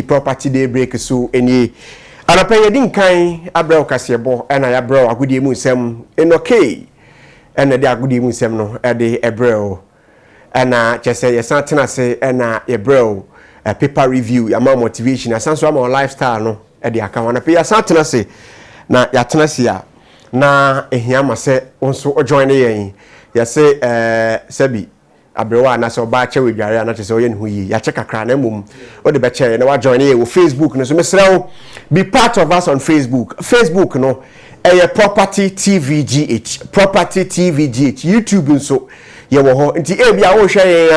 property daybreak so any and pay din kan abrel kasebo and I abrel agudi mu nsem enoke and the agudi mu nsem no e de ebrel and chese yesan tena se and ebrel paper review ama motivation asanso ama lifestyle no e de aka wana pay yesan tena se na ya tena se a na ehia ma se onso join yen ya se sabi abrewa na so ba che wedware na chese oye ne huyi ya che kakra na mum o de be che na wa join ye Facebook no so mesrew be part of us on Facebook no property tvgh YouTube nso ye wo ho nti e bia wo hwe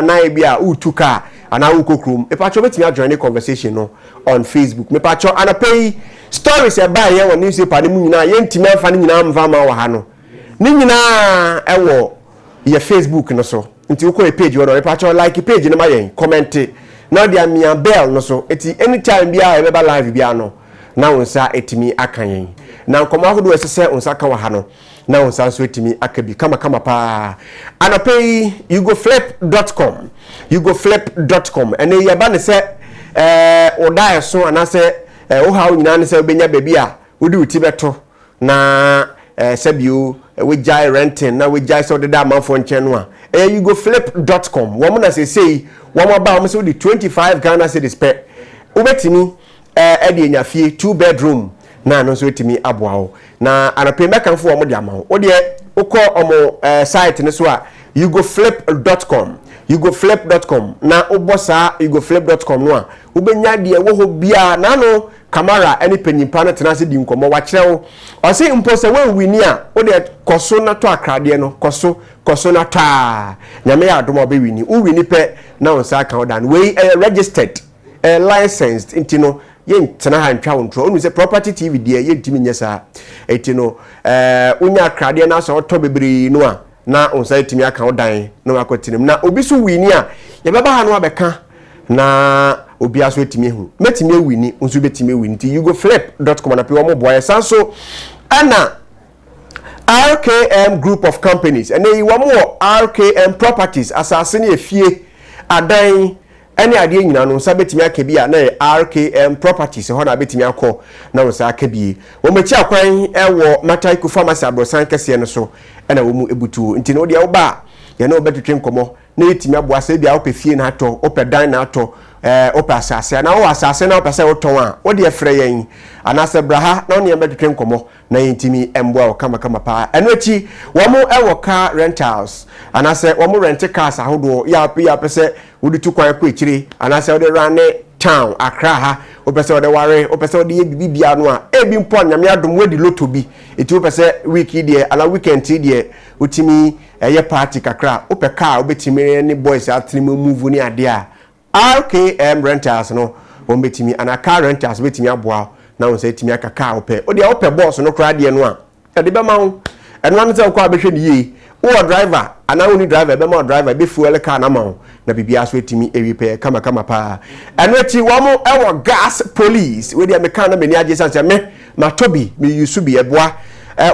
na e bia utuka ana ukokrum e pa cho betimi join conversation no on Facebook me pa cho ana pay stories e ba ye wo newspaper ne mu nyina ye ntimi afa ne nyina mva ma wo ha no ne nyina e wo ye Facebook no so nti uko e page wono repacho like page na mayen comment na dia mia bell no so eti anytime bia e beba live bia no na wonsa etimi akan na nkoma hodo esese wonsa kan wa ha no na wonsa so etimi akabi kama pa anapay yugoflip.com ene ye ba ne se oda so anase wo ha nyina ne se benya baby a wodi uti beto na sabio we jai renting na we jai so the man for nchen no yugoflip.com wo mo na say wo mo ba mo so the 25 Ghana cedis per ubetimi e de nyafie 2 bedroom na no so etimi aboawo na anape mekanfo wo mo de amawo wo de ukọ omo site ne so a yugoflip.com na obosa yugoflip.com no a ubenya de wo ho bia na no camera any penimpa na tenase di nkomo wa kirewo o se impose we wini a wo de koso na to akrade no koso na ta nyame ya adomo be wini u wini pe na onsa account dan we registered licensed intino ye tena ha ntwa wontro onu se property tv de ye ntimi nyesa etino unya akrade na so to bebiri no a na onsa etimi account dan no akotinim na obi so wini a ye beba ha no abeka na obi aso etimi hu metimi ewini nso betimi ewini ti yugoflip.com na pe wo mo boye sanso ana RKM group of companies and they wo mo RKM properties asase na efie adan ene ade nyina no nsa betimi akabi a na RKM properties ho na betimi akọ na nsa akabi wo mechi akwan ewo Mataiku pharmacy abrosan kese no so ena wo mu ebutuo nti no de wo ba ye na obetwetwe nkomo na etimi aboasa bia wo pefie na ato opedan na ato opa asase na wo asase na opese wo ton a wo de efre yen anase braha na ne ebetwetwe nkomo na yentimi emboa kama pa eno echi wo mo ewo car rentals anase wo mo rent cars ahodo ya pese wo de tu kwan ko echire anase wo de run town Accra ha opese wo de ware opese wo de bibia no a ebi mpo nyame adom we di lotto bi eti opese week die ala weekend die utimi eye party kakra ope car obetimi ne boys atrimo move ni ade a RKM rentals no wombetimi ana car rentals betimi aboa na won say timi aka car ope o de ope boss no kra de no a e de be ma wo eno an say ko abehwe ni ye wo driver ana woni driver be ma driver be fuel car na ma wo na bibia so etimi ewi pe kama pa eno ti wo mo ewo gas police we de me kan na me ni age sanse me matobi me yusu bi eboa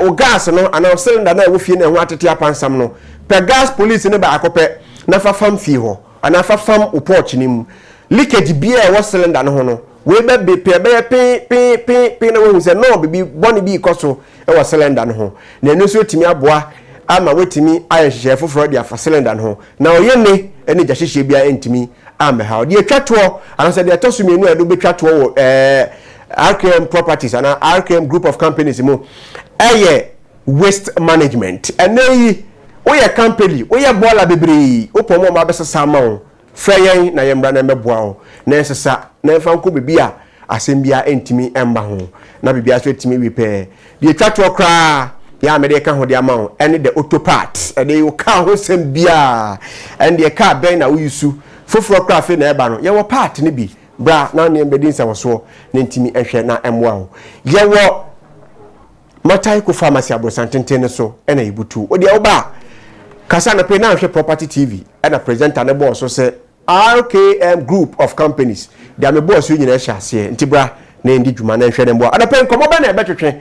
o gas no ana cylinder na wo fie na ho atete apansam no pe gas police ne ba akope na fafam fie ho ana fafam upoch nim leakage bia e wo cylinder no ho no we be pe pe na wo se no bibi boni bi ikoso e wo cylinder no ho na enu so etimi aboa ama wetimi ayehye foforo dia fa cylinder no ho na oyene ene jahyehe bia entimi ame ha de atwato ana se de tosu menu edo betwato wo RKM properties ana RKM group of companies mo waste management ene oye company oye bola bebre opomo ma besesa ma wo freyen na yembra na meboa wo na ensesa na fanko bibia asembia entimi emba ho na bibia so etimi wipe de twato kra ya me de ka ho de ama wo ene de auto parts ene yo ka ho sembia ene de ka ben na uyusu foforo kra fe na eba no ye wo part ne bi bra na ne mbedi nsa so na entimi ehwe na emwa wo ye wo Mataiku pharmacy abrosantenten so ena ibutu odi oba kasa na pe na hwe property tv ena presenter ne boss so say RKM group of companies dia me boss yu nyina hya ase ntibra na ndi dwuma na hwe ne bo ana pe nkomo ba na ebetwetwe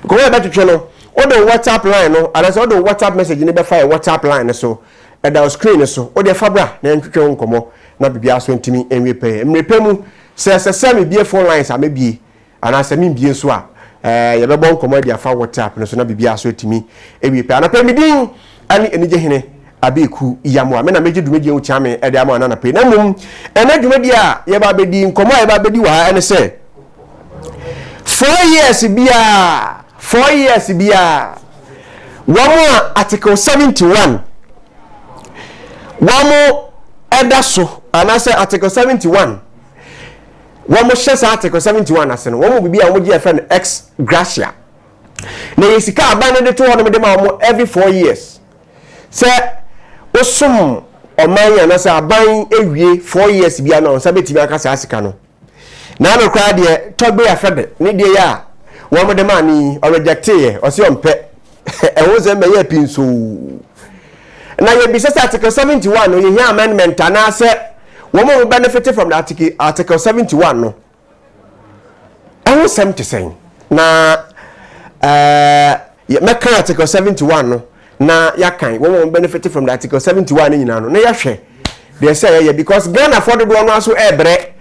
nkomo ebetwetwe no odo WhatsApp line no ana so odo WhatsApp message ne be fa WhatsApp line so eda screen so odi fa bra na ntwetwe nkomo na bibia so ntimi enwe pe mrepe mu se me bie phone lines amebie ana se me bie so a ye be bon komo dia fa WhatsApp no so na bibia so etimi ebi pe ana pe midin ani enigye hene ABEIKU YAMOAH me na meje dwumadi en chiame e de ama na pe na mum ena dwumadi a ye ba bedi nkomo ye ba bedi wa ene se 4 years bia YAMOAH article 71 wamo edaso ana se article 71 wamo shesa article 71 aseno wamo bibia wamo je friend Ex-Gratia na yesika abane de to hono de ma wamo every 4 years se osum omanya na se aban ewie 4 years bia na onsa beti bia kasa asika no na no kra de togbe afede ne de ya wamo de ma ni o reject ye o se ompe e wo ze meye pinso na ye bi se article 71 no ye amendment ana se woman will benefit from the article 71 no. I want some to say na make article 71 no na yakan woman will benefit from the article 71 ni na no na yahwe they say because Ghana for the one so ebre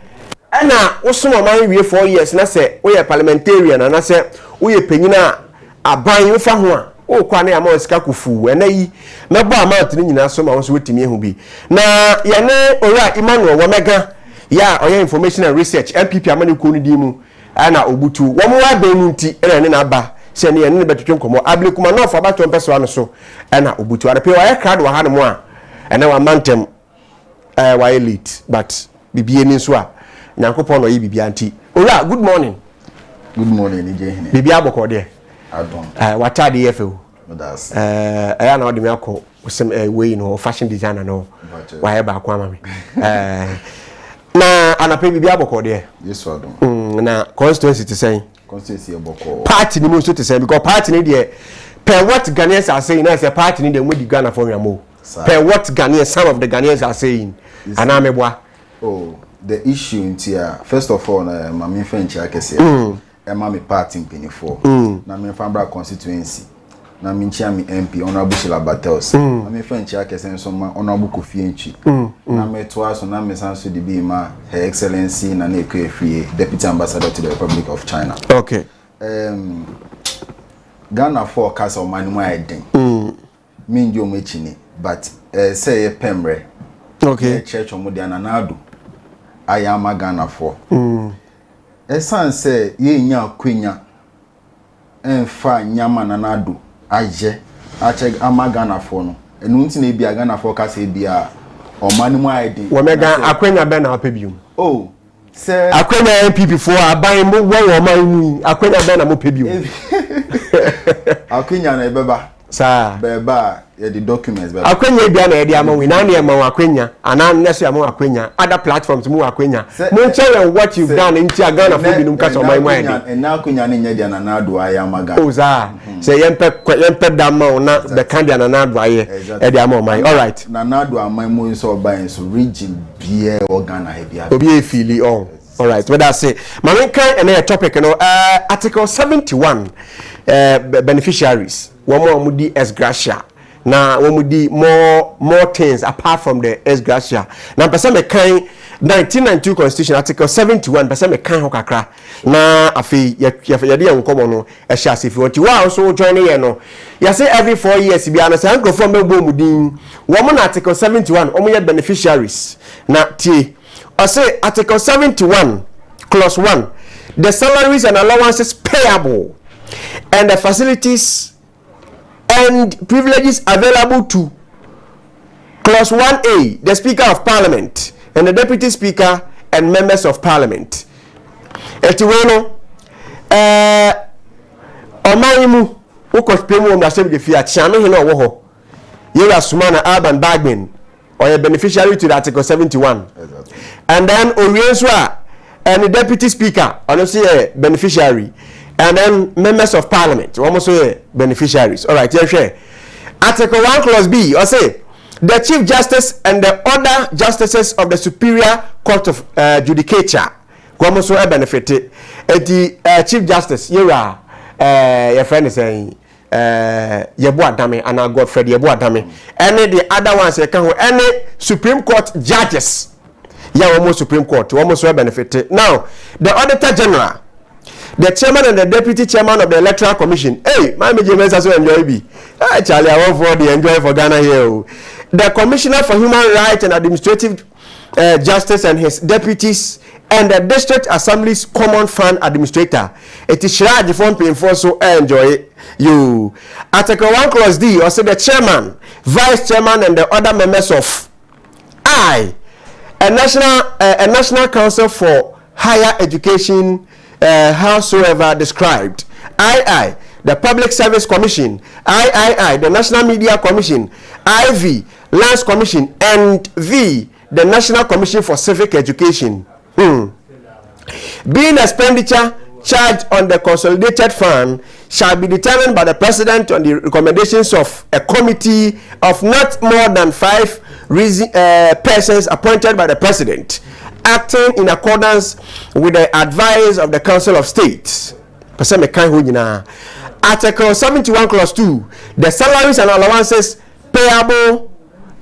na wosomo man wie 4 years na say we parliamentarian na say we panyina aban wo fa ho a o kwa na ama sika kufu ena yi mebo amount ni nyina so ma won so wetimi ehu bi na ye ne ora Emmanuel Womega ya oya information and research MPP amani ko ni di mu ana obutu wo mo wa ben nti ena ne na ba se ne ye ne betwetwe nkomo ABEIKU ma no fa ba to mpeso ano so ana obutu ara pe wa ya crowd wa ha ne mo a ena wa mantem wa elite but bibie ni so a nyankopon no yi bibia nti ora good morning ENIGYE HENE bibia aboko de adon watade yefu that's na odi me akọ some way no fashion designer no wa ba akọ amame na anape bibia aboko de yes adon na constituency to say constituency aboko party ni mo so to say because party ni de per what Ghanaians are saying na say party ni de mo di Ghana for YAMOAH per what Ghanaians some of the Ghanaians are saying anameboa oh the issue intia first of all my main friend Chiakese Emma me party mpanyfo na me fambra constituency na me nchia me MP honorable Shila Battles na me friend Chiakese nso ma honorable Kofi Enchi na me toa so na me sanso de bi ma her excellency na na ekwe deputy ambassador to the Republic of China okay Ghana for case o manu ma eden me ndio mo chini but say pemre okay church omo dia na nado ayama Ghana for esan se ye nya kwenya enfa nyama na nado aje ache Ghana for no enu nti na bia Ghana for kasa bia o manu mu aidi Womega akwenya be na apebium oh se akwenya MPP for aban mo wo man akwenya be na mo pebium akwenya na ebeba sa beba the documents beba akwenya bia na edi ama we na na ema akwenya ana nneso ama akwenya other platforms mu akwenya mo tell what you've done in Ghana for binum ka so man na akwenya na nya dia na nado aya maga o za say yempe dama na the candia na nado aye edi ama man all right na nado aman mo so ban so region bia Ghana he bia obi e feel on all right what I say man kan na topic no article 71 beneficiaries womo di Ex-Gratia na womo di more things apart from the Ex-Gratia na pese me kan 1992 constitution article 71 pese me kan ho kakra na afi ye de nkomo no e hia sefi wonti wa so join ye no ya say every 4 years bia na say nkrofo mebo mudin womo na article 71 omo ye beneficiaries na tie I say article 71 clause 1 the salaries and allowances payable and the facilities and privileges available to clause 1A the Speaker of Parliament and the Deputy Speaker and members of Parliament etiweno omanimu ukospemu mrasem de fia chiame hina owo ho yera sumana urban bagman or a beneficiary to the article 71 exactly. And then orienswa and the Deputy Speaker honestly a beneficiary and then members of Parliament almost beneficiaries. All right, yeah, article 1 clause B or say the Chief Justice and the other justices of the Superior Court of Judicature almost benefited the Chief Justice yera your friend is saying Yebu Adame and Godfrey Yebu Adame any the other ones any Supreme Court judges ya almost Supreme Court almost well benefited. Now the Auditor General, the chairman and the deputy chairman of the Electoral Commission. Hey, my James also enjoy be. Charlie, I want for the enjoy for Ghana here. The Commissioner for Human Rights and Administrative Justice and his deputies, and the District Assembly's Common Fund Administrator. It is Shiraj from Pinfo, so enjoy you. Article 1 Clause D, also the chairman, vice chairman, and the other members of a National Council for Higher Education, howsoever described. II, the Public Service Commission. III, the National Media Commission. IV, Lands Commission. And V, the National Commission for Civic Education. Being expenditure charged on the consolidated fund shall be determined by the president on the recommendations of a committee of not more than 5 persons appointed by the president, acting in accordance with the advice of the Council of State. Article 71 Clause 2, the salaries and allowances payable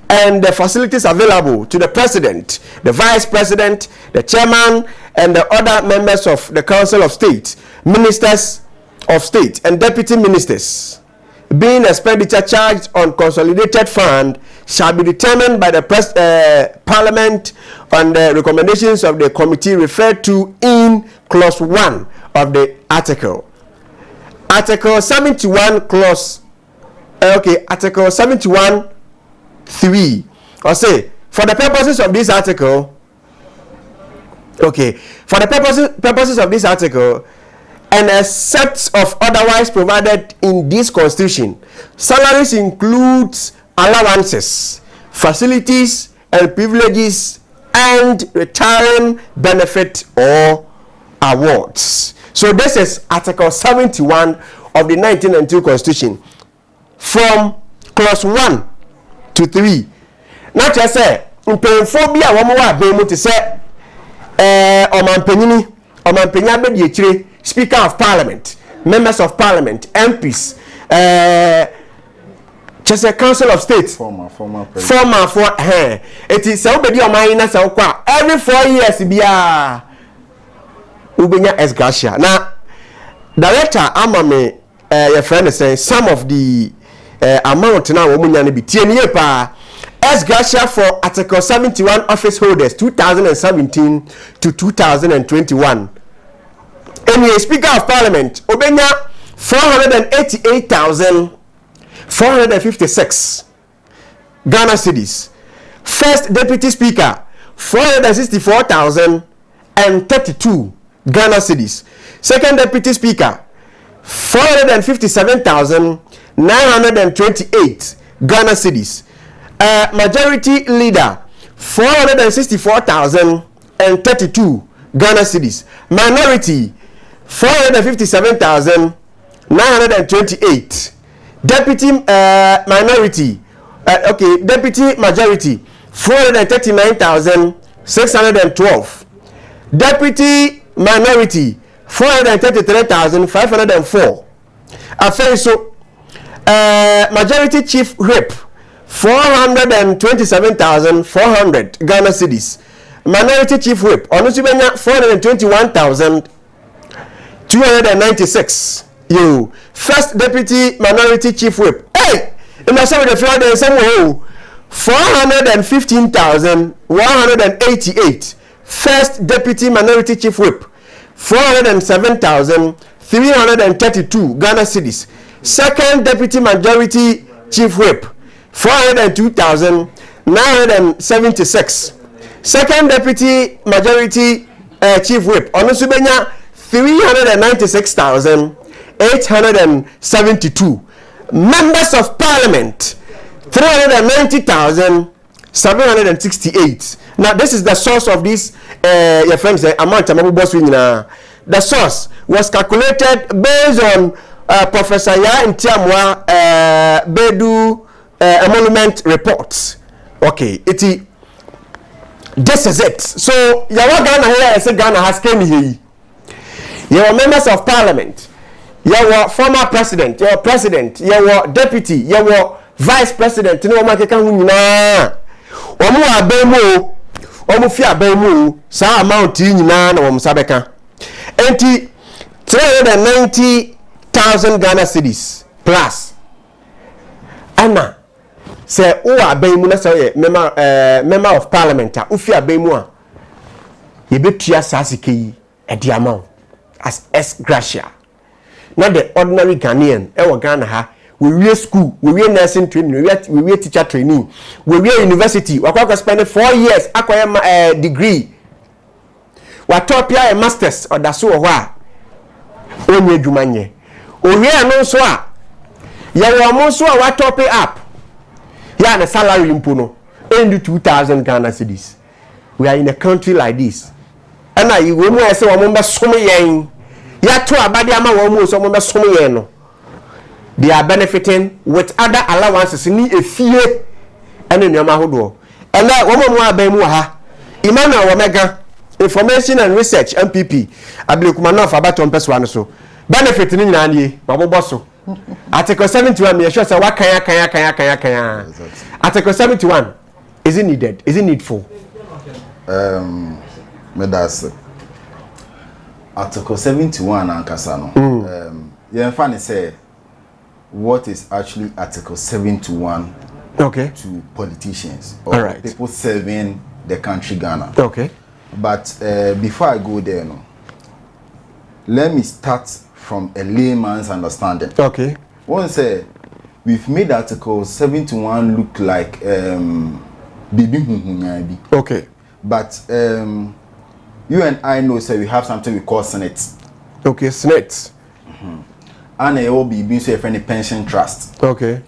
and the facilities available to the president, the vice president, the chairman, and the other members of the Council of State, ministers of state, and deputy ministers, being expenditure charged on consolidated fund, shall be determined by the Parliament on the recommendations of the committee referred to in Clause 1 of the article. Article 71 Clause Article 71 3, or say, for the purposes of this article, for the purposes of this article, and except of otherwise provided in this constitution, salaries includes allowances, facilities and privileges, and retiring benefit or awards. So this is Article 71 of the 1992 Constitution, from Clause 1 to 3. Not just say mpemphobia wamowa bemu to say omanpenyini be Speaker of Parliament, members of Parliament, MPs, just a Council of State, former it is somebody on my inner every 4 years be a ubenya Ex-Gratia. Now director amame your friend is saying some of the amount now womunya be 10 year pa Ex-Gratia for Article 71 office holders 2017 to 2021. And the Speaker of Parliament obenya 488,456 Ghana cedis. First Deputy Speaker 464,032 Ghana cedis. Second Deputy Speaker 457,928 Ghana cedis. Majority Leader 464,032 Ghana cedis. Minority 457,928. Deputy minority, deputy majority 439,612. Deputy minority 433,504. After so, majority chief whip 427,400 Ghana cedis. Minority chief whip onusubenya 421,296. You first deputy minority chief whip. Hey, in the same Friday, somewhere 415,188. First deputy minority chief whip 407,332 Ghana cedis. Second deputy majority chief whip 402,976. Second deputy majority chief whip onusubenya 396,872. Members of Parliament 390,768. Now this is the source of this your friends amount the source was calculated based on Professor YAMOAH Bedu emolument reports. Okay, this is it. So yawa Ghana here is Ghana has came here. Your members of Parliament, your former president, your president, your deputy, your vice president, no makeka hunyina. Omu abemo omo fi abaimu sa amount nyina na wo msabeka enti 390,000 Ghana cedis plus ana se o abaimu na say member of parliament a ufi abaimu a ye betua sasike yi e di amount as Ex-Gratia not the ordinary Ghanaian e Ghana ha we school we nursing training we teacher training we university we go spend 4 years acquire degree we top a masters or da so ho a onye dwumanye owie no so a ye wo mo so a we top up ya na salary impo no end 2,000 Ghana cedis. We are in a country like this and I we mo say wo mo be som yen ya to abade ama wo mo so mo be som yen no. They are benefiting with other allowances ni efie ene nyama hodo and na wo mo abaimu ha Emmanuel Omega Information and Research MPP ABEIKU of abaton peso ane so benefit ni nyina nie mabobo so Article 71 me sure say wa kan Article 71 is it needed, is it needful? Me that's Article 71 ankasa no ye fa ne say what is actually Article 71 okay to politicians or all right. people serving the country Ghana. Okay. But before I go there, no, let me start from a layman's understanding. Okay. One say we've made Article 71 look like bibi. Okay. But you and I know say we have something we call Senate. Okay, Senate. And it will be being so a pension trust. Okay.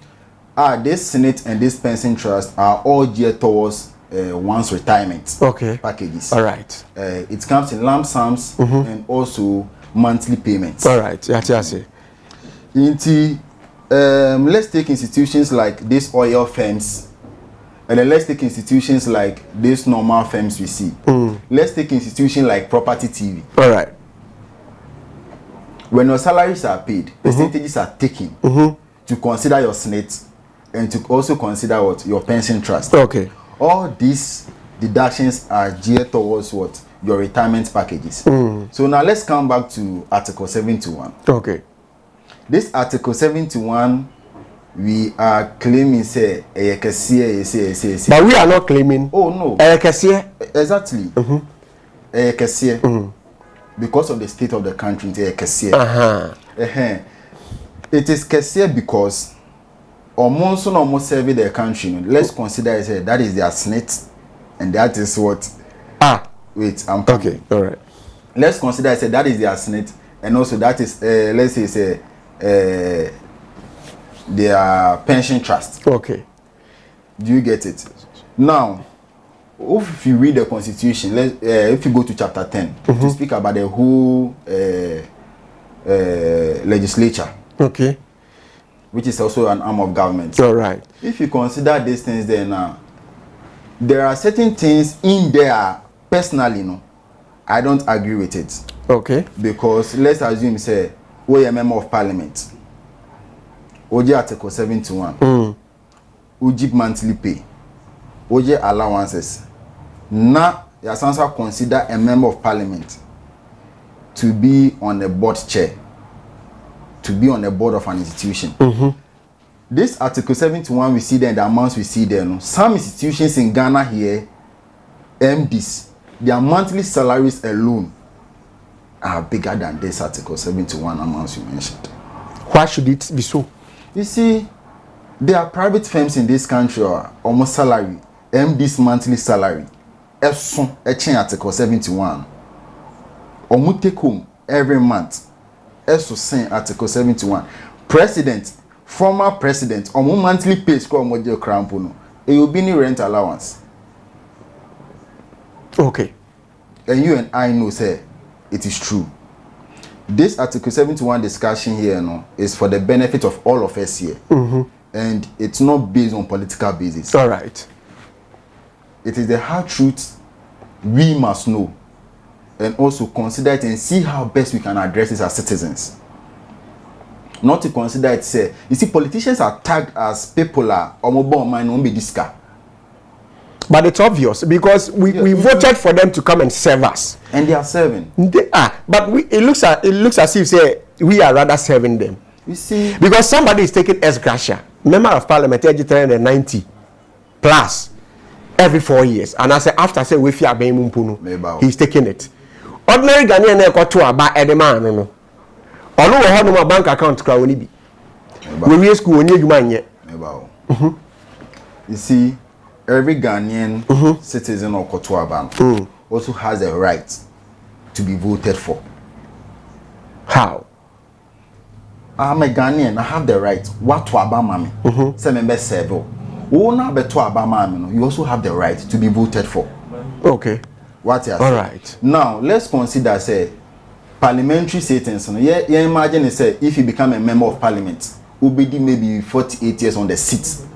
This Senate and this pension trust are all geared towards one's retirement packages. All right. It comes in lump sums and also monthly payments. All right. Let's take institutions like these oil firms, and then let's take institutions like these normal firms we see. Let's take institutions like Property TV. All right. When your salaries are paid, percentages are taken to consider your Senate and to also consider what your pension trust. Okay. All these deductions are geared towards what your retirement packages. So now let's come back to Article 71. Okay. This Article 71, we are claiming say but we are not claiming. Oh no. Exactly. Because of the state of the country, it is Kessie because almost serving the country. Let's consider it, that is their Senate, and that is what. Wait, I'm coming. Okay, all right. Let's consider it, that is their Senate, and also that is let's say their pension trust. Okay. Do you get it? Now, if you read the Constitution, if you go to chapter 10 to speak about the whole legislature, okay, which is also an arm of government. All right. If you consider these things there now, there are certain things in there, personally, no, I don't agree with it. Okay. Because let's assume, say, we are a member of parliament. Oji Article 71. Oji monthly pay. Oji allowances. Now, you also consider a member of parliament to be on the board chair, to be on the board of an institution. This Article 71 we see there, the amounts we see there. No? Some institutions in Ghana here, MDs, their monthly salaries alone are bigger than this Article 71 amounts you mentioned. Why should it be so? You see, there are private firms in this country or almost salary, MD's monthly salary, Article 71. Omu take home every month. Article 71. President, former president, omu monthly pay score mojo crampono. It will be any rent allowance. Okay. And you and I know, say, it is true. This Article 71 discussion here no, is for the benefit of all of us here. And it's not based on political basis. All right. It is the hard truth we must know. And also consider it and see how best we can address this as citizens. Not to consider it, say, you see, politicians are tagged as people are or mobile mind won't be disca. But it's obvious because we voted for them to come and serve us. And they are serving. They are, but it looks as if say we are rather serving them. You see, because somebody is taking Ex-Gratia, member of parliament, 390 plus every 4 years, and I say after say we fear ABEIKU, he's taking it. Ordinary Ghanaian na got to about Edema no. Ono wo ho no bank account kra woni bi. We school oni adwuma nye. You see, every Ghanaian citizen of Kotoaba also has a right to be voted for. How? I'm a Ghanaian, I have the right. What to Abamami? Say member serve. Ona beto Abamami, you also have the right to be voted for. Okay. What you all right. Now let's consider say parliamentary settings. Yeah, imagine say if you become a member of parliament, ubedi maybe 48 years on the seat.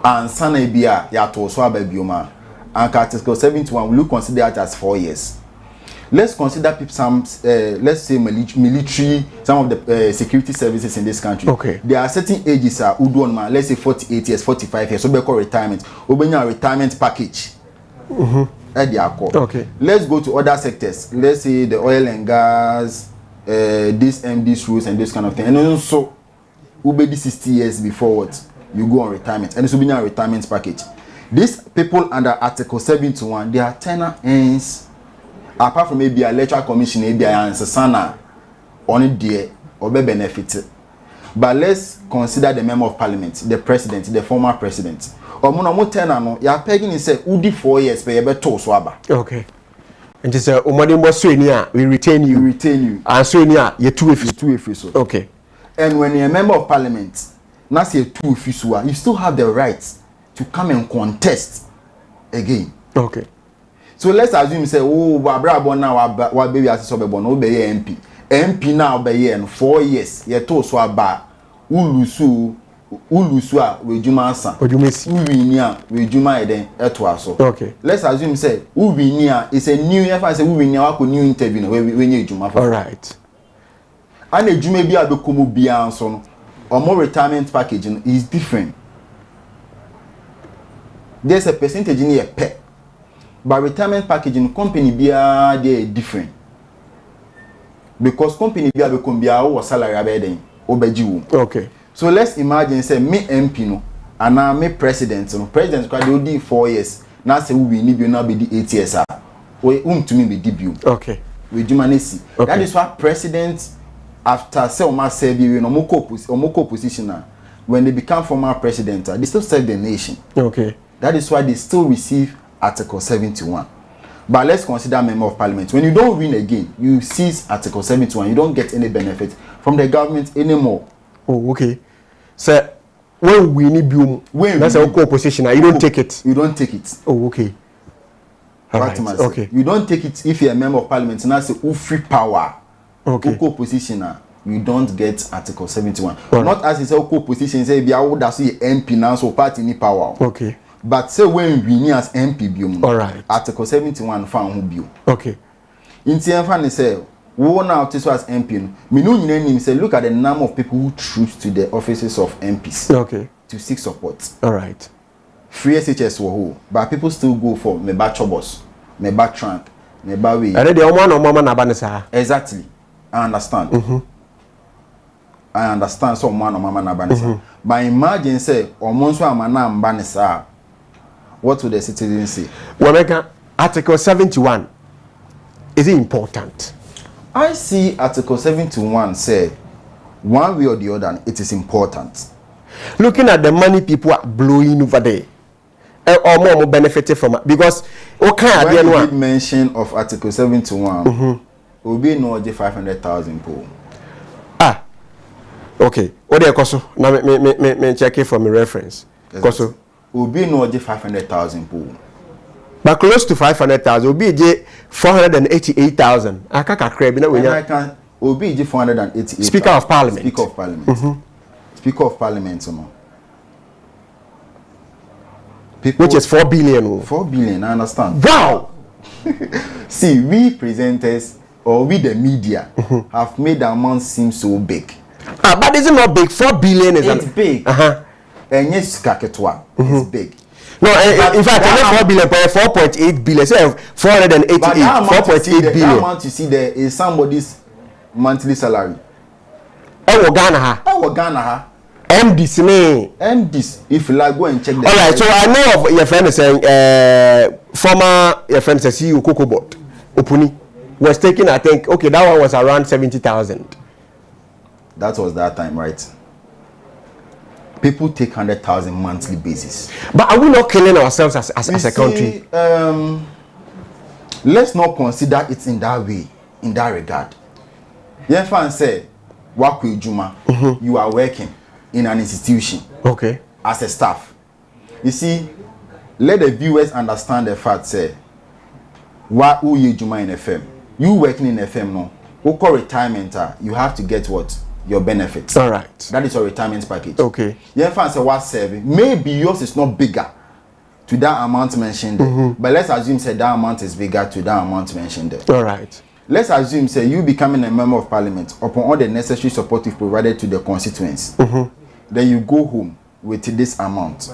And sana bia ya to so ababioma. And Article 71 will consider it as 4 years. Let's consider some, let's say military, some of the security services in this country. Okay. There are certain ages, let's say 48 years, 45 years, so we call retirement. We a retirement package. Okay. Let's go to other sectors. Let's say the oil and gas, these MDs rules and this kind of thing. And also, we be 60 years before what you go on retirement, and it's will be a retirement package. These people under Article 71, they are tenure ends. Apart from maybe a electoral commission, maybe a answer sana on it there or be benefit. But let's consider the member of parliament, the president, the former president. Or mo tenure no, you are pegging and say udi 4 years pay be to so aba. Okay. And just umodimbo so ni a we retain you. We retain you. And so ni a ye two if so. Okay. And when you're a member of parliament, na say two if you still have the right to come and contest again. Okay. So let's assume say oh Abrabo now wa baby as so be born be MP. MP now be here 4 years. Ye to so aba ulusu a we juma ansa. Ojumesi. Uwini a we juma eden eto aso. Okay. Let's assume say uwini a is a new year say uwini a wa new interview na we nye juma for. All right. And a juma bi abekomu bia anso no. Omo retirement package is different. There's a percentage in here per. But retirement packaging company they are different. Because company be a salary abedin obeji. Okay. So let's imagine say me MP no and now me president no president kwa do 4 years. Now say we need you now be the 8 years we to me be debut. Okay. We humanity. Okay. That is why president after say o serve you no moko position when they become former president they still serve the nation. Okay. That is why they still receive Article 71. But let's consider member of parliament. When you don't win again, you seize Article 71. You don't get any benefit from the government anymore. Oh, okay. So when we need you, that's a opposition. You don't take it. You don't take it. Oh, okay. All right. Okay. You don't take it if you're a member of parliament. And that's a free power. Okay. Opposition. You don't get Article 71. Right. Not as it's a opposition. Say, be able to see MP now, so party any power. Okay. But say when we need as MP biom. All right. Article 71 found who biom. Okay. In TFN say, we now this was MP. Me no name say look at the number of people who choose to the offices of MPs. Okay. To seek support. All right. Free SHS were who, but people still go for me back chobos, me back trunk, me back way. And the one or mama na banisa. Exactly. I understand. I understand so man or mama na banisa. But imagine say or monso amana banisa. What would the citizens say? Well, Article 71 is it important? I see Article 71 say one way or the other it is important. Looking at the money people are blowing over there, or more benefited from it because okay, when you did mention of Article 71, will be no 500,000 pool. Ah, okay. What do you cost? Now me check it from a reference. Cost will be no 500,000 pool. But close to 500,000 will be 488,000. I can't crave no way. Will be 488. Speaker of Parliament. Speaker of Parliament. Speaker of Parliament, people, which is 4 billion. 4 billion, I understand. Wow! See, we presenters or we the media have made the amount seem so big. But it's not big. 4 billion is big. And yes, kaketwa is big. No, in fact, 4 billion, 4.8 billion, say 488, 4.8 billion. That amount you see there is somebody's monthly salary. Ghana. MDs me. MDs. If you like, go and check them. All right, so I know of your friend saying, former your friend says CEO Kokobot Opuni was taking, I think, okay, that one was around 70,000. That was that time, right? People take 100,000 monthly basis. But are we not killing ourselves as a country? Let's not consider it in that way, in that regard. Yenfan said, Wakwe Juma, you are working in an institution. Okay. As a staff. You see, let the viewers understand the fact, say, why you Juma in FM? You working in FM, no? Who call retirement, you have to get what? Your benefits. All right. That is your retirement package. Okay. Yenfan said, what serving? Maybe yours is not bigger to that amount mentioned there. But let's assume say that amount is bigger to that amount mentioned there. All right. Let's assume say you becoming a member of parliament upon all the necessary support you've provided to the constituents. Then you go home with this amount.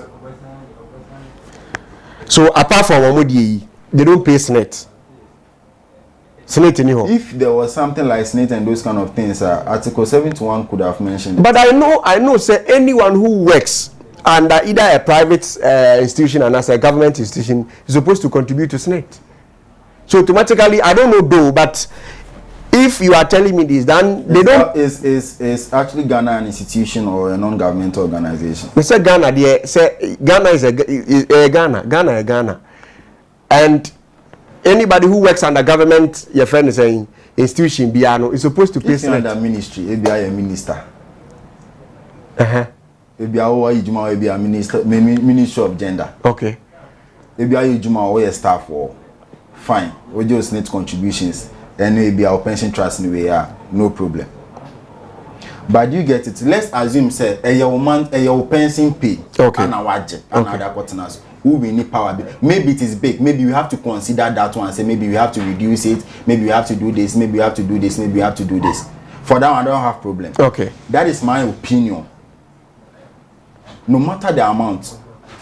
So apart from Omodi, they don't pay Senate. Senate anyhow. If there was something like Senate and those kind of things, Article 71 could have mentioned. But I know, say anyone who works under either a private institution and as a government institution is supposed to contribute to Senate. So automatically, I don't know though, but if you are telling me this, then they don't. Is actually Ghana an institution or a non-governmental organization? They say Ghana. They say Ghana is a Ghana, and anybody who works under government, your friend is saying institution, Biano is supposed to pay. If you're under ministry, if you are a minister. If you are a minister, Ministry of Gender. Okay. If you are a staff or fine, we just need contributions. And maybe our pension trust in the way, no problem. But you get it. Let's assume say your pension pay. Okay. And our budget and other partners who we need power. Maybe it is big. Maybe we have to consider that one and say maybe we have to reduce it. Maybe we have to do this. Maybe we have to do this. Maybe we have to do this. For that one, I don't have problem. Okay. That is my opinion. No matter the amount,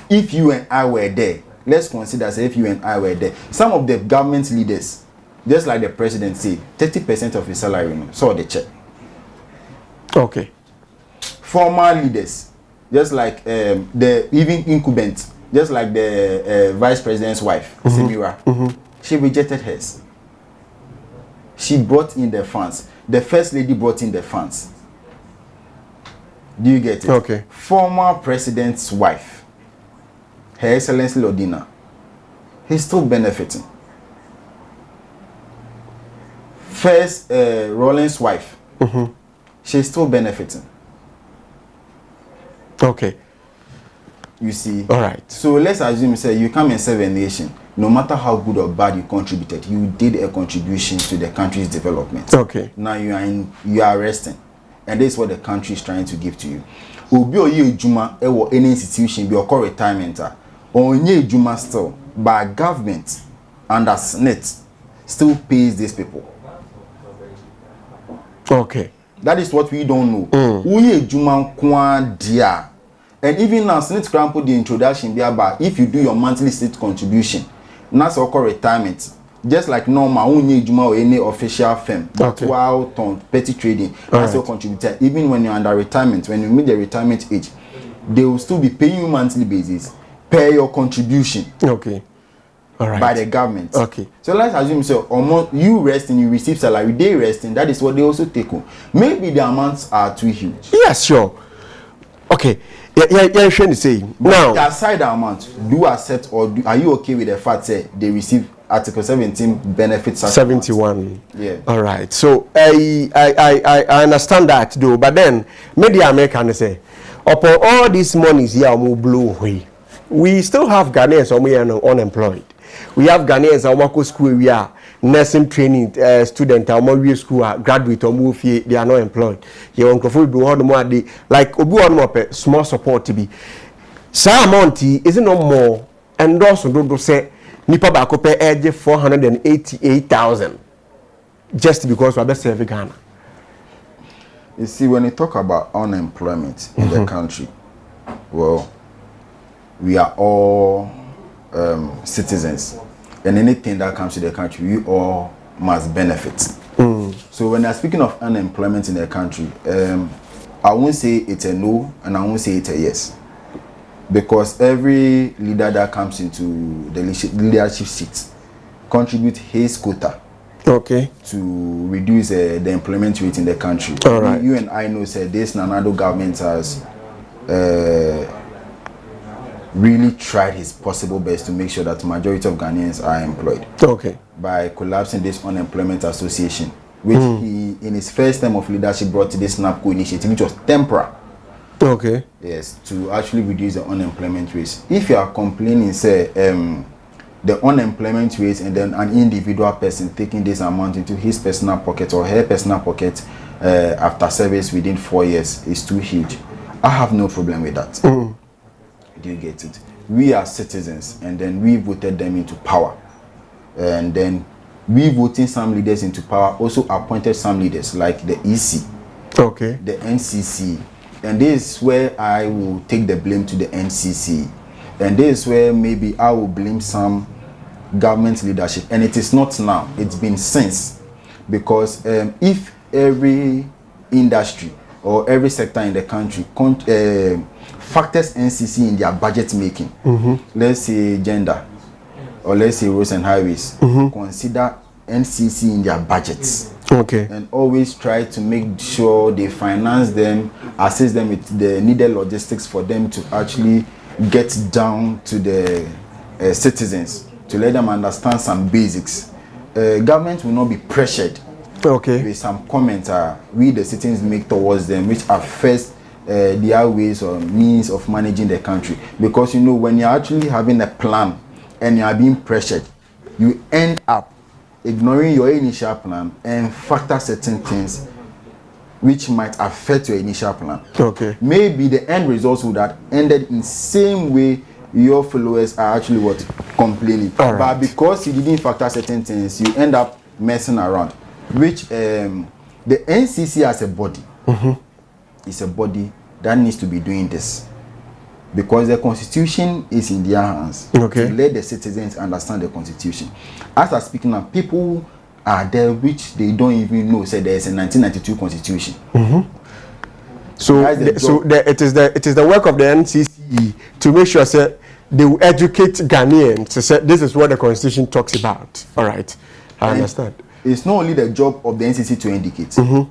if you and I were there, let's consider say if you and I were there, some of the government leaders, just like the president say, 30% of his salary, so the check. Okay. Former leaders, just like the even incumbent, just like the vice president's wife, Samira, she rejected hers. She brought in the funds. The first lady brought in the funds. Do you get it? Okay. Former president's wife, Her Excellency Lodina, he's still benefiting. First, Rollins' wife, she's still benefiting. Okay. You see? All right. So let's assume, say, you come and serve a nation. No matter how good or bad you contributed, you did a contribution to the country's development. Okay. Now you are resting. And this is what the country is trying to give to you. Obi oye juma ewo any institution be occur retirement. Onye juma still, by government and as net still pays these people. Okay. That is what we don't know. Oye juma kwa dia. And even now, Senate Grand put the introduction there about if you do your monthly state contribution, that's occur retirement. Just like normal, only Juma or any official firm, but while on petty trading, that's your contributor. Even when you're under retirement, when you meet the retirement age, they will still be paying you monthly basis, pay your contribution. Okay. All right. By the government. Okay. So let's assume so almost you resting, you receive salary, they resting, that is what they also take home. Maybe the amounts are too huge. Yes, sure. Okay. Yeah, trying to say now. Aside the amount, do you accept or are you okay with the fact that they receive Article 17 benefits? 71. Yeah. All right. So I understand that though, but then media American say upon all these monies here blow away. We still have Ghanaians who are unemployed. We have Ghanaians who go school, we are nursing training student or school graduate or move here, they are not employed. You want to be more like obi one more small support to be. Sa amount is no more and also do say nipa ba ko pay edge 488,000 just because we are serving Ghana. You see, when you talk about unemployment in the country, well, we are all citizens, and anything that comes to the country, we all must benefit. So when I'm speaking of unemployment in the country, I won't say it's a no, and I won't say it's a yes, because every leader that comes into the leadership seat contribute his quota. Okay. To reduce the employment rate in the country. All right. You and I know, say this Nanado government has really tried his possible best to make sure that the majority of Ghanaians are employed. Okay. By collapsing this unemployment association, which he, in his first term of leadership, brought to this NAPCO initiative, which was temporary. Okay. Yes, to actually reduce the unemployment rate. If you are complaining, say, the unemployment rate, and then an individual person taking this amount into his personal pocket or her personal pocket after service within 4 years is too huge, I have no problem with that. Do you get it? We are citizens, and then we voted them into power, and then we voting some leaders into power also appointed some leaders like the EC, okay, the NCC, and this is where I will take the blame to the NCC, and this is where maybe I will blame some government leadership, and it is not now, it's been since, because if every industry or every sector in the country factors NCC in their budget making, let's say gender, or let's say roads and highways, consider NCC in their budgets, okay, and always try to make sure they finance them, assist them with the needed logistics for them to actually get down to the citizens, to let them understand some basics. Government will not be pressured, okay, with some comments we the citizens make towards them, which affects their ways or means of managing the country. Because you know, when you're actually having a plan and you are being pressured, you end up ignoring your initial plan and factor certain things which might affect your initial plan. Okay. Maybe the end results would have ended in same way your followers are actually what complaining. Right. But because you didn't factor certain things, you end up messing around. Which the NCC as a body is a body that needs to be doing this, because the constitution is in their hands, okay, to let the citizens understand the constitution. As I'm speaking now, people are there which they don't even know. Say there is a 1992 constitution. So it is the work of the NCC to make sure say they will educate Ghanaians to say this is what the constitution talks about. All right, I understand. It's not only the job of the NCC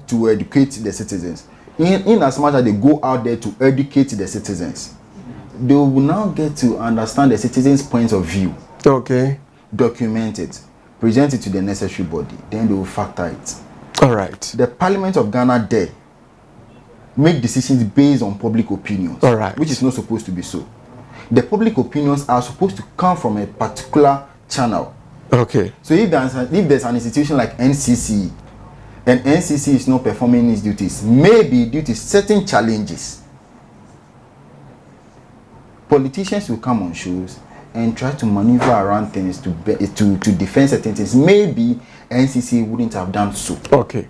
to educate the citizens. In as much as they go out there to educate the citizens, they will now get to understand the citizens' points of view. Okay. Document it, present it to the necessary body, then they will factor it. All right. The Parliament of Ghana there make decisions based on public opinions. All right. Which is not supposed to be so. The public opinions are supposed to come from a particular channel. Okay. So if there's an institution like NCC, and NCC is not performing its duties, maybe due to certain challenges, politicians will come on shows and try to maneuver around things to defend certain things. Maybe NCC wouldn't have done so. Okay.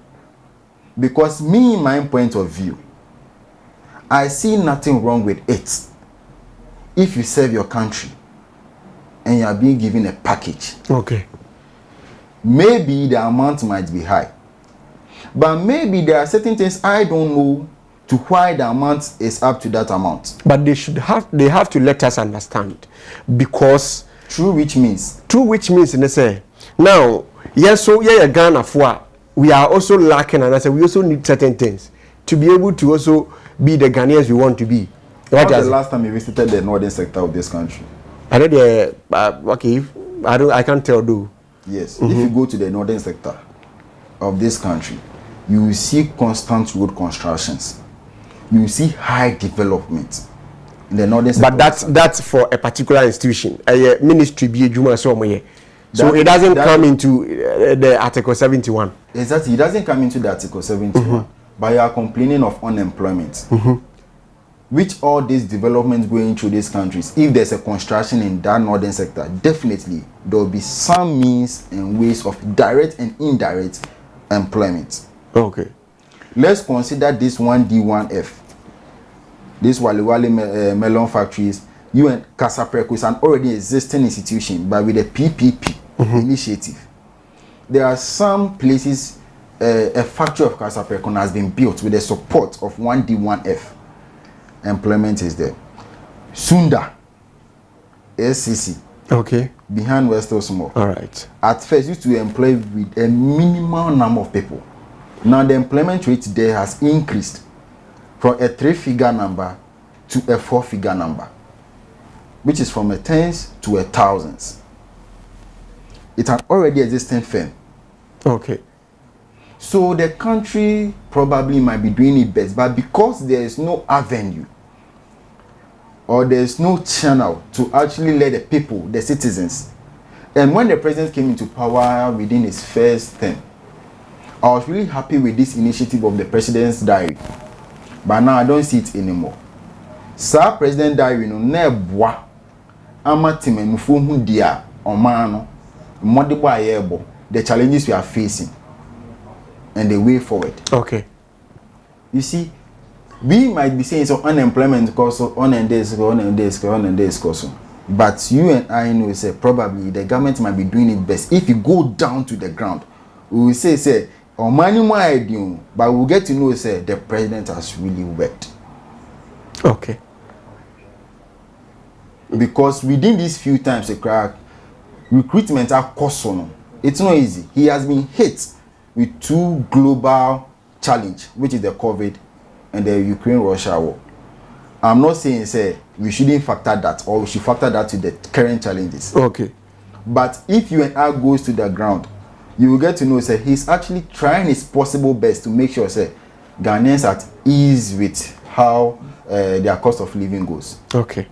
Because me, in my point of view, I see nothing wrong with it if you serve your country and you are being given a package. Okay. Maybe the amount might be high, but maybe there are certain things I don't know to why the amount is up to that amount. But they have to let us understand, because true which means they say now yes, so yeah, Ghana for we are also lacking, and I say we also need certain things to be able to also be the Ghanaians we want to be. When was the last time you visited the northern sector of this country? I know the okay, I can't tell though. Yes, if you go to the northern sector of this country, you will see constant road constructions. You will see high development in the northern sector. But that's for a particular institution, a ministry be a somewhere. So it doesn't come into the Article 71. Exactly, it doesn't come into the Article 71. But you are complaining of unemployment. Which all these developments going through these countries, if there's a construction in that northern sector, definitely there will be some means and ways of direct and indirect employment. Okay. Let's consider this 1D1F. These Wali melon factories UN Casapreco is an already existing institution, but with a PPP initiative. There are some places a factory of Casapreco has been built with the support of 1D1F. Employment is there. Sunda, SCC. Okay. Behind West Osmo. All right. At first, used to employ with a minimal number of people. Now the employment rate there has increased from a 3-figure number to a 4-figure number, which is from a tens to a thousands. It's an already existing firm. Okay. So the country probably might be doing it best, but because there is no avenue or there is no channel to actually let the people, the citizens, and when the president came into power within his first term, I was really happy with this initiative of the president's diary, but now I don't see it anymore. Sir President diary no nebwa amatime nufo hu dia omano modebo ayebo the challenges we are facing and the way forward. Okay. You see, we might be saying so unemployment cause on and this, but you and I know say probably the government might be doing it best. If you go down to the ground, we will say or money more idea, but we'll get to know say the president has really worked. Okay. Because within these few times a crack recruitment are cost on. It's not easy. He has been hit with 2 global challenge, which is the COVID and the Ukraine-Russia war. I'm not saying say we shouldn't factor that or we should factor that to the current challenges. Okay. But if you and I goes to the ground, you will get to know say he's actually trying his possible best to make sure say Ghanaians at ease with how their cost of living goes. Okay.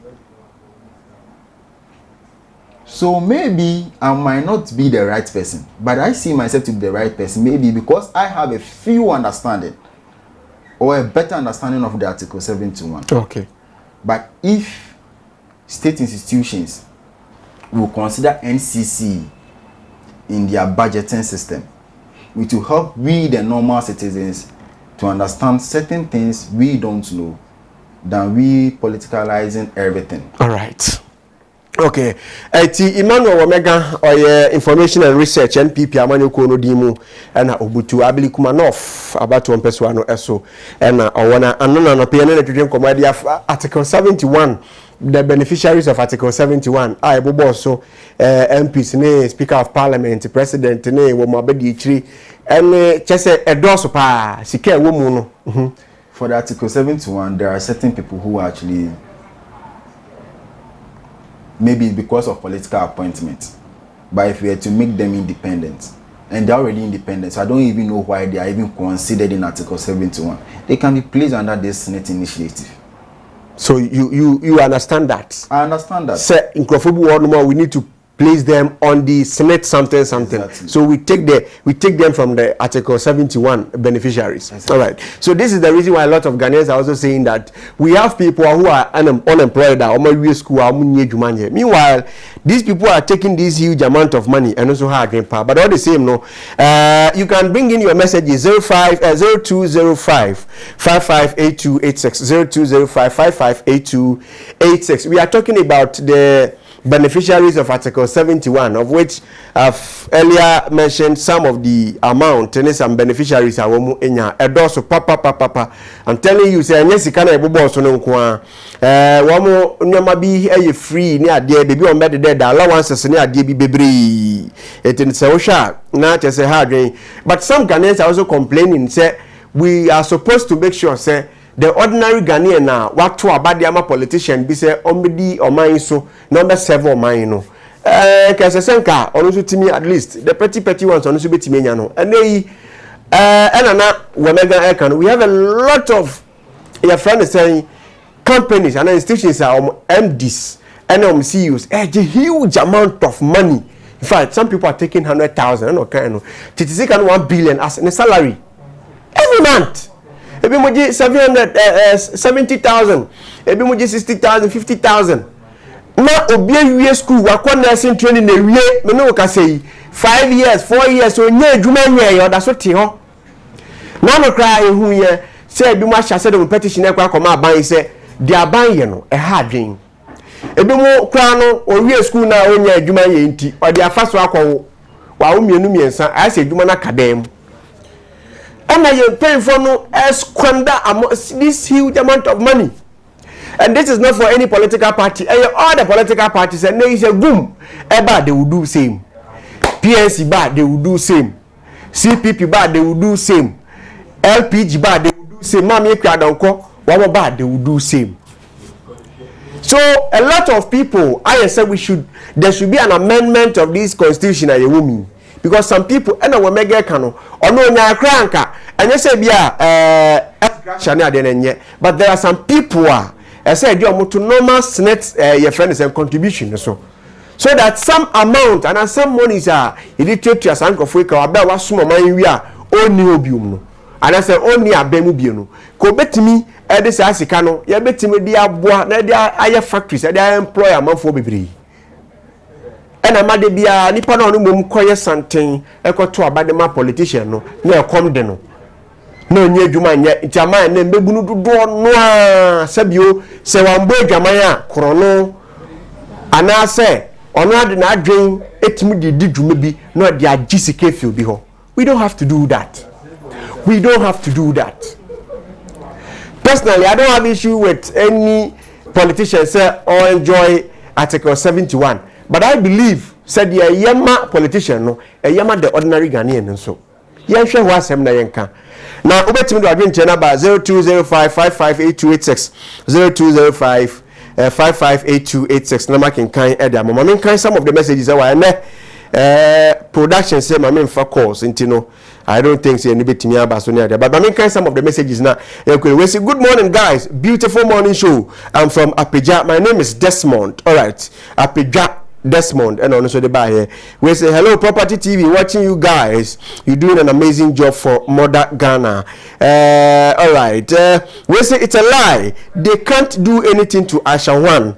So maybe I might not be the right person, but I see myself to be the right person, maybe because I have a few understanding or a better understanding of the Article 71. Okay. But if state institutions will consider NCC in their budgeting system, which will help we, the normal citizens, to understand certain things we don't know, than we politicalizing everything. All right. Okay. Emmanuel Omega or information and research NPP amanyo ko no dimu na obutu ABEIKU manof about one person no eso na owona anona no pe na twetwe komadi article 71 the beneficiaries of article 71 I bobo so MPs ne speaker of parliament president ne wo mabedi chiri ene chese edoso pa sika wo mu no. For the article 71 there are certain people who actually maybe because of political appointment, but if we are to make them independent, and they're already independent, so I don't even know why they are even considered in Article 71. They can be placed under this Senate initiative. So you understand that? I understand that. Sir, in Crawford, we need to place them on the Senate something. Exactly. So we take them from the Article 71 beneficiaries. Exactly. All right. So this is the reason why a lot of Ghanaians are also saying that we have people who are unemployed or school. Meanwhile, these people are taking this huge amount of money and also have grandpa. But all the same, no. You can bring in your messages 0205 558286 0205 558286. We are talking about the beneficiaries of Article 71, of which I've earlier mentioned some of the amount, and some beneficiaries are edoso papa. I'm telling you, say yes, you can ebo so no kwa wamo nyama bi free ni ade baby on bed there allowances ni ade bi bebre etin se wo hwa na chese ha adwen. But some Ghanaians are also complaining say we are supposed to make sure say the ordinary Ghanaian na watu abadi ama politician bi say omedi oman so number 7 oman no kese senka onu so timi at least the petty ones onu so betimi nya no enei enana womega ekan we have a lot of your friend is saying companies and institutions are MDs and CEOs a huge amount of money. In fact, some people are taking 100,000 no kind no titisika 1 billion as a salary every month. Ebi moji 70,000, ebi moji 60,000, 50,000. Na obi awie school wakwa nursing training na wie me no ka say 5 years, 4 years so nya adwuma nwe ye oda so te ho. Na no kra ehu ye say ebi mo ahya say the petition e kwa koma aban say the aban ye no e ha adwen. ebi mo kra no owie school na onya adwuma ye nti odi afaso akwo wa wo mienu miensa ase adwuma na kadam ana ye pay for no squander this huge amount of money. And this is not for any political party. All the political parties, and there is a boom. Eba, they will do same. PNC bad, they will do same. CPP bad, they will do same. LPG bad, they will do same. Mami Kradonko, Wawa bad, they will do same. So a lot of people, I said there should be an amendment of this constitution at woman. Because some people, and I will make a canon, or no, cranka, and you say, but there are some people I said you are to normal net your friends and contribution so that some amount and some monies are illustrate to some of Africa about what small money we are only obium no and I said only a bemu no ko betimi e de sa sika no ya betimi de aboa na de aye factories e de employ amanfo bebre e na made bia nipa na no mum koye santen e ko to abade ma politician no na e kom de no no nye adwuma nye jaman na mbegunu dodo no a sabio se wambo adwaman a krono ana se ono ade na adwen etimi de didwuma bi no de agisike feel bi ho. We don't have to do that. We don't have to do that. Personally, I don't have issue with any politician say or enjoy Article 71, but I believe said the yama politician no e yama the ordinary Ghanaian so yen hwe ho asem na yenka na obetimi do adwenche na ba 0205558286 0205558286 na making kan e da mama men kan some of the messages why na production say mama mfa calls intino I don't think say anybody me aba so near there but mama kan some of the messages na we say good morning guys, beautiful morning show. I'm from Apeja, my name is Desmond. All right, Apeja Desmond and also the buy here. We say hello Property TV, watching you guys. You're doing an amazing job for Mother Ghana. All right. We say it's a lie. They can't do anything to Ashawan.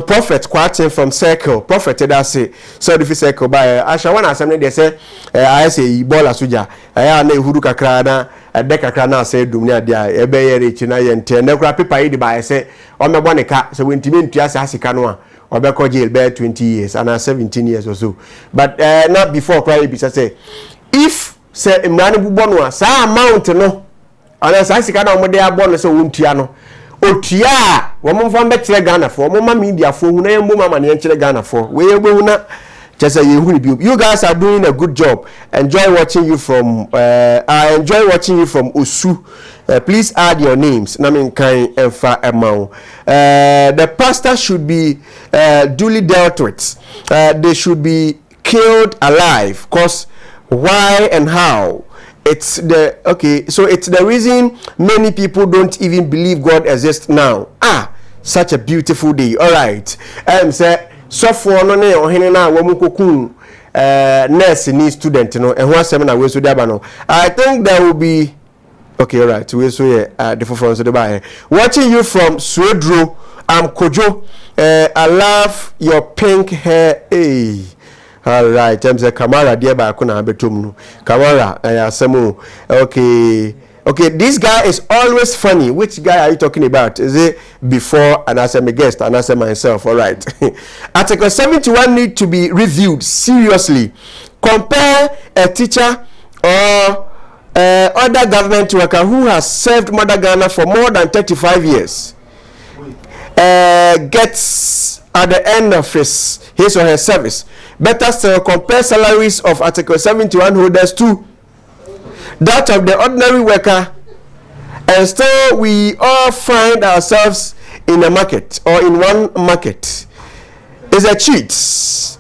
Prophet quoting from Circle. Prophet that say so if you Circle by Ashawan assembly they say I say Ebola suja. I na ehuru kakra na de kakra na say dumnia dia ebe ye reach na ye nte na kra paper yi di ba say o me bone ka so wentimi ntua say asika no a obeko jail be 20 years and 17 years or so but not before cry be say if say imran bubo no sa amount no ana sa sika na mo de abo no say wontua no otua wo mo mfa be kire Ghana for mo ma media for hu na yembo mama ne kire Ghana for we yegbo na just say you guys are doing a good job. I enjoy watching you from Osu. Please add your names. Namin kind Enfa Emau. The pastor should be duly dealt with. They should be killed alive. Cause why and how? It's the so it's the reason many people don't even believe God exists now. Such a beautiful day. All right. Say so for no ne ohene na wo mukokun nurse ni student no ehun asem na we so dia ba no. I think there will be okay, all right. We so the for so the ba watching you from Swedro. I'm Kojo. I love your pink hair. Hey. All right. Say Kamara dia ba ko na betom no. Kamara asemu. Okay, this guy is always funny. Which guy are you talking about? Is it before and as a guest and as myself? All right. Article 71 need to be reviewed seriously. Compare a teacher or other government worker who has served Mother Ghana for more than 35 years. Gets at the end of his or her service. Better still, compare salaries of Article 71 holders too that of the ordinary worker, and still we all find ourselves in a market or in one market. Is a cheat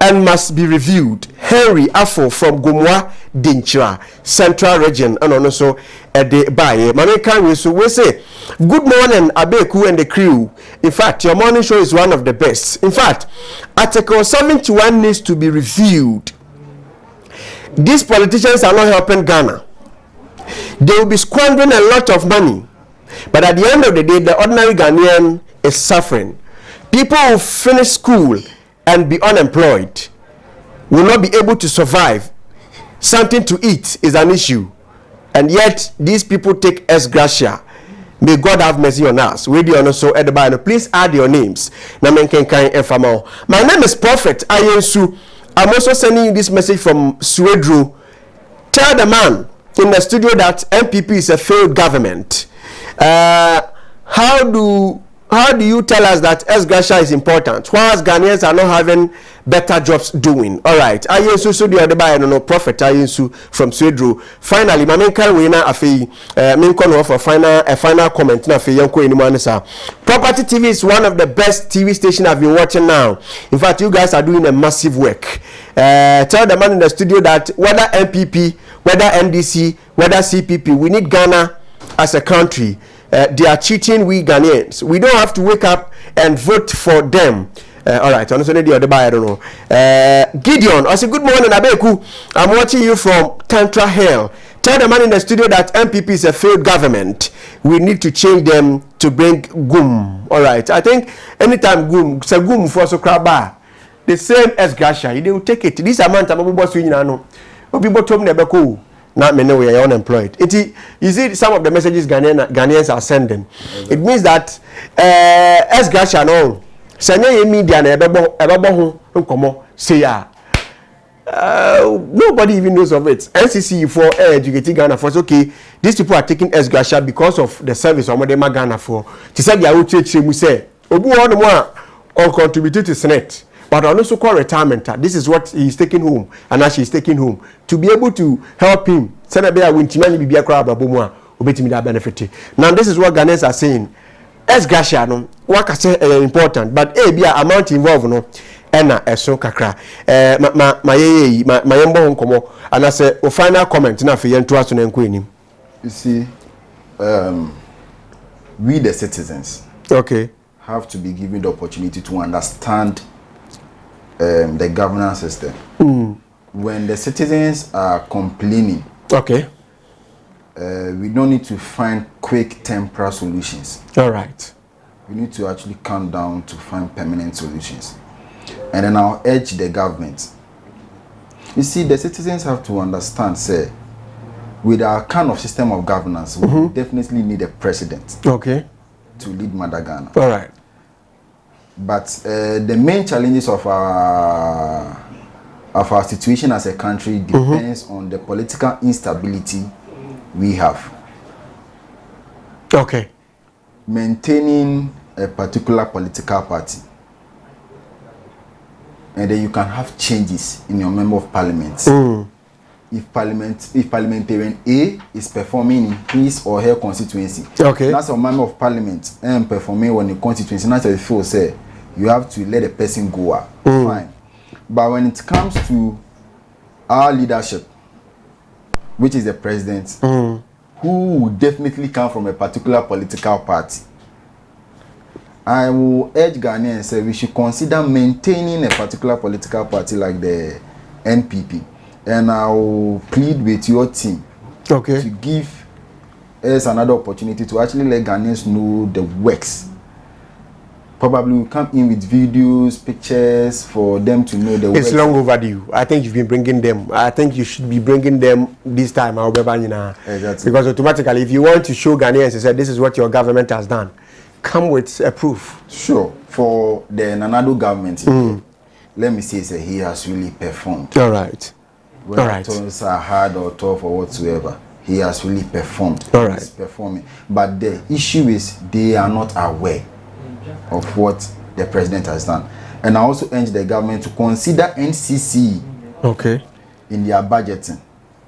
and must be reviewed. Henry Afo from Gumwa Dinchra Central Region and also at the Baye. Mami so we say good morning Abeiku and the crew. In fact, your morning show is one of the best. In fact, Article 71 needs to be reviewed. These politicians are not helping Ghana. They will be squandering a lot of money. But at the end of the day, the ordinary Ghanaian is suffering. People who finish school and be unemployed will not be able to survive. Something to eat is an issue. And yet, these people take Ex-Gratia. May God have mercy on us. We do also at the bottom. Please add your names. My name is Prophet Ayensu. I'm also sending you this message from Swedru. Tell the man in the studio that MPP is a failed government. How do you tell us that Ex-Gratia is important whilst Ghanaians are not having better jobs doing? All right. Ayensu so the other by no Prophet Ayensu from Swedru. Finally, my main carry na afi main kono for final comment na afi yanko enimu anisa. Property TV is one of the best TV station I've been watching now. In fact, you guys are doing a massive work. Tell the man in the studio that whether MPP, whether NDC, whether CPP, we need Ghana as a country. They are cheating we Ghanaians. We don't have to wake up and vote for them. All right, honestly, the other I don't know. Gideon, I say good morning, ABEIKU. I'm watching you from Tantra Hell. Tell the man in the studio that MPP is a failed government. We need to change them to bring GUM. All right, I think anytime GUM, say GUM for so crab the same as Ex-Gratia, they will take it. This amount of people swinging, no. People told me ABEIKU. Not many we are unemployed. You see some of the messages Ghanaians are sending. It means that Ex-Gratia no send media na ebebo ho say nobody even knows of it. NCC for educating Ghana for okay, these people are taking Ex-Gratia because of the service or them Ghana for. To say their church mu say obu one more contributed to Senate. But also call retirement. This is what he's taking home, and now she's taking home to be able to help him. Now, this is what Ghanaians are saying. Ex-Gratia, no, what I say important, but be amount involved, no, and so kakra. My yembo komo, and I say, final comment now for you to us to Queen. You see, we the citizens, okay, have to be given the opportunity to understand. The governance system. When the citizens are complaining, okay, we don't need to find quick temporary solutions. All right, we need to actually calm down to find permanent solutions. And then I'll urge the government. You see, the citizens have to understand, say, with our kind of system of governance, we definitely need a president. Okay, to lead Mother Ghana. All right. But the main challenges of our situation as a country depends on the political instability we have. Okay. Maintaining a particular political party, and then you can have changes in your member of parliament. If parliamentarian A is performing in his or her constituency, okay, that's a member of parliament and performing when the constituency, that's what feel say you have to let a person go out. Fine. But when it comes to our leadership, which is the president, who will definitely come from a particular political party, I will urge Ghanaians and say we should consider maintaining a particular political party like the NPP. And I will plead with your team, okay, to give us another opportunity to actually let Ghanaians know the works. Probably we'll come in with videos, pictures for them to know the works. It's long overdue. I think you've been bringing them. I think you should be bringing them this time. Exactly. Because automatically, if you want to show Ghanaians, you say this is what your government has done, come with a proof. Sure. For the Nanado government, let me say he has really performed. All right. Whether things are hard or tough or whatsoever, he has really performed. All right. He's performing. But the issue is they are not aware of what the president has done. And I also urge the government to consider NCC, okay, in their budgeting.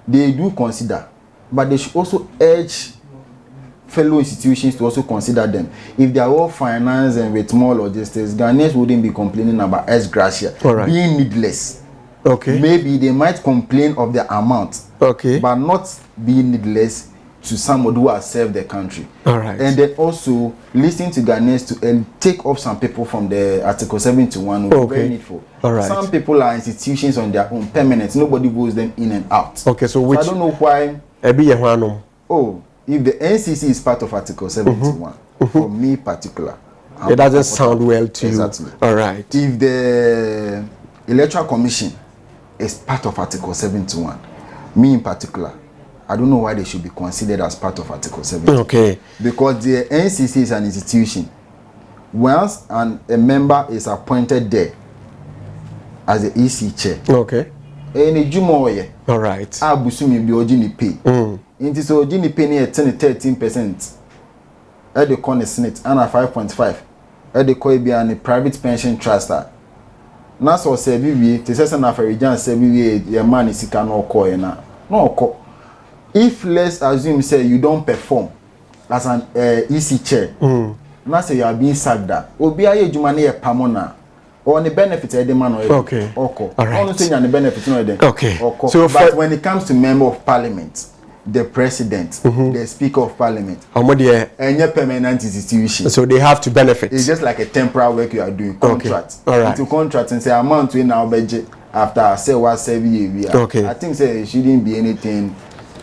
They do consider, but they should also urge fellow institutions to also consider them. If they are all financed and with more logistics, Ghanaians wouldn't be complaining about Ex-Gratia being needless. Okay. Maybe they might complain of the amount, okay, but not being needless to somebody who has served the country. All right. And then also listening to Ghanaians to take off some people from the Article 71 will be very needful. All right. Some people are institutions on their own, permanent. Nobody goes them in and out. Okay, so which, I don't know why. Oh, if the NCC is part of Article 71, for me particular, it doesn't sound well to you. All right. If the Electoral Commission is part of Article 71, me in particular, I don't know why they should be considered as part of Article 70. Okay. Because the NCC is an institution. Once a member is appointed there as the EC chair. Okay. All right. Abusumi be ojini pay. It is ojini pay near 13%. At the corner Senate and 5.5. At the Koibi and the private pension trust. Nas or say we to say na for region say we your man is no call na. No call. If let's assume say you don't perform as an EC chair. Now say you are being sacked that. Obi aye juma na pamona. Or the benefits of the man or okay. All right. Only saying the benefits no them. Okay. So but when it comes to member of parliament, the president, the speaker of parliament, and your permanent institution. So they have to benefit. It's just like a temporary work you are doing. Contract. Okay. All right. To contract and say amount we now budget after say what 7 years. Okay. I think say it shouldn't be anything.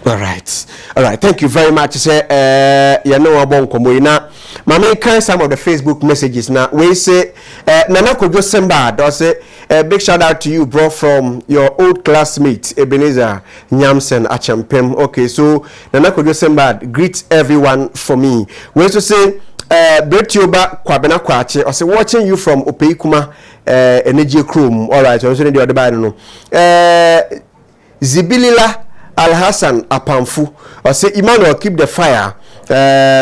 All right. Thank you very much. Say, you know about Komoina. Mama can some of the Facebook messages now. We say, Nana Kojo Semba. Does say, big shout out to you, bro, from your old classmate Ebenezer Nyamsen Achampem. Okay, so Nana Kojo Semba, greet everyone for me. We also say, Betioba Kwabena Kwache. I say, watching you from Opeikuma, ENIGYE Chrome. All right. Also need the other no. Zibilila Al Hassan Apamfu. I say, Emmanuel, keep the fire.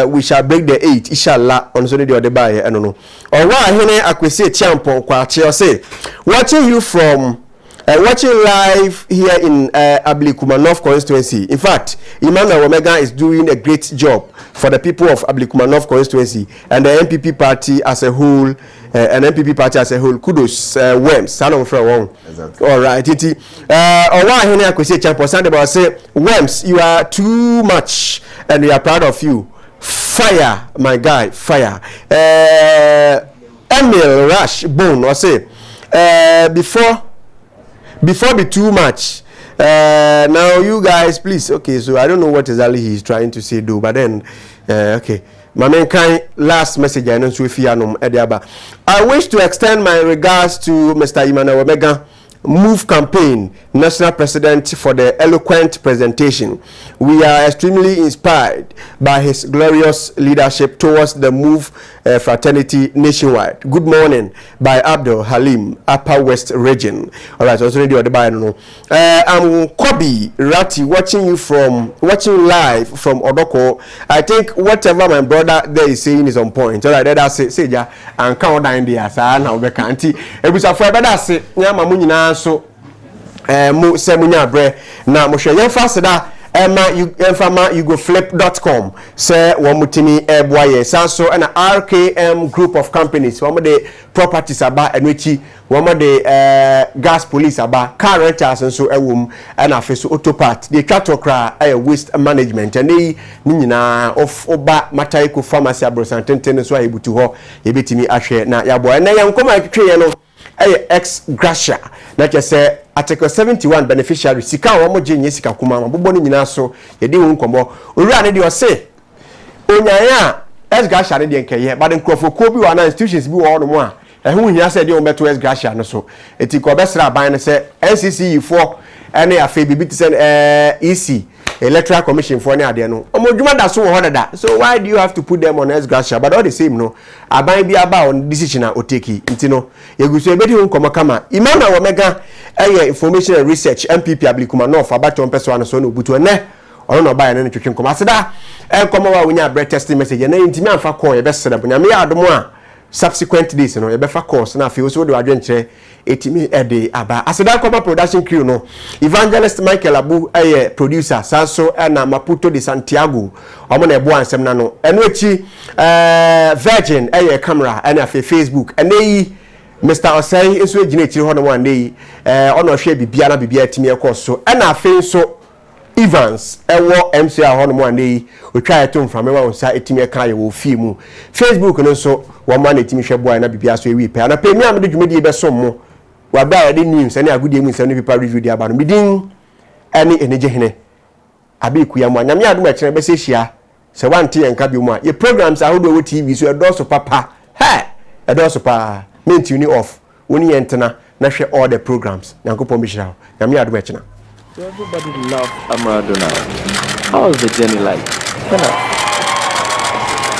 We shall break the 8, inshallah, on Sunday the other by, I don't know. Or why HENE Akwesi Champo Kwachi, I say, watching you from, watching live here in ABEIKU North constituency. In fact, Emmanuel Omega is doing a great job for the people of ABEIKU North constituency and the MPP party as a whole. Kudos, Worms. Exactly. All right. HENE Akwesi Champo Sunday say, Worms, you are too much, and we are proud of you. Fire, my guy, fire. Emil Rush Bone, I say, before be too much. Now you guys, please. Okay, so I don't know what exactly he's trying to say, though. But then, okay. My main kind last message I know to I wish to extend my regards to Mr. Emmanuel Omega, Move campaign national president, for the eloquent presentation. We are extremely inspired by his glorious leadership towards the Move fraternity nationwide. Good morning by Abdul Halim, Upper West region. All right, so it's already on the I'm Kobi Rati, watching live from Odoko. I think whatever my brother there is saying is on point. All right, that's it. Say ja and count down there. Sa na obeka anti. Ebusa for better say nyama mu nyina so mu semunya bre na mo hwe yemfa seda YAMOAH say wamutini boye sanso na RKM group of companies wamo de properties aba enwechi wamo de gas police aba car rentals nso ewum na afeso autopart de twatokra waste management and ni nyina of oba Mataiko pharmacy abrosantenten so ayebutu ho yebetimi ahwe na yabo na yankoma atwetwe no Ex-Gratia na say Article 71 beneficiary sika wo mo gye sika kuma mabobɔ ni nyina so ye de won komo owura ne de o se onyanya Ex-Gratia ne de nkeye but nkrofoko bi wa na institutions bi wo no mo a ehun hia se de o meto Ex-Gratia no so eti ko besra ban ne se NCC for ene afa bibi ti se EC Electoral Commission for any ade no omodwuma da so wo hodada. So why do you have to put them on Ex-Gratia? But all the same no aban bi aba on decision a oteki nti no yegusu ebedi hu komo kama Emmanuel Omega information and research MPP ABEIKU North abato mpeso ano so no butu ene ono no ba ne twetwe komo aseda komo wa wonya break testing message na ntimi amfa call ye besere bo nyame adomo a subsequent days no ye befa course na afi so de wadwenkyere etimi ede aba aseda komo production crew no Evangelist Michael Abu producer sanso na Maputo de Santiago omo na ebo ansem na no eno echi Virgin camera na afi Facebook eneyi Mr. Osei enso ejina ekiri ho no one day ono hwe bibia na bibia etimi ekoso na afi so Evans ewo MCA ho no one day otwa eto mframe wa onsa etimi eka ye wo fi mu Facebook no so wo ma na etimi hwe boy na bibia so ewi pe na pe mi am de dwumedi be so mo wa ba de news ani agudie mu nsane paper review dia ba no midin ani enigye hene ABEIKU YAMOAH nyame adom a kire be se hia se wante enka bi mu a ye programs ahodo wo TV so edoso papa edoso pa main tune off woni yentena na hwe all the programs yankopon bi hira nyame adom a kire So everybody loves Amarado now. How is the journey like? Tell us.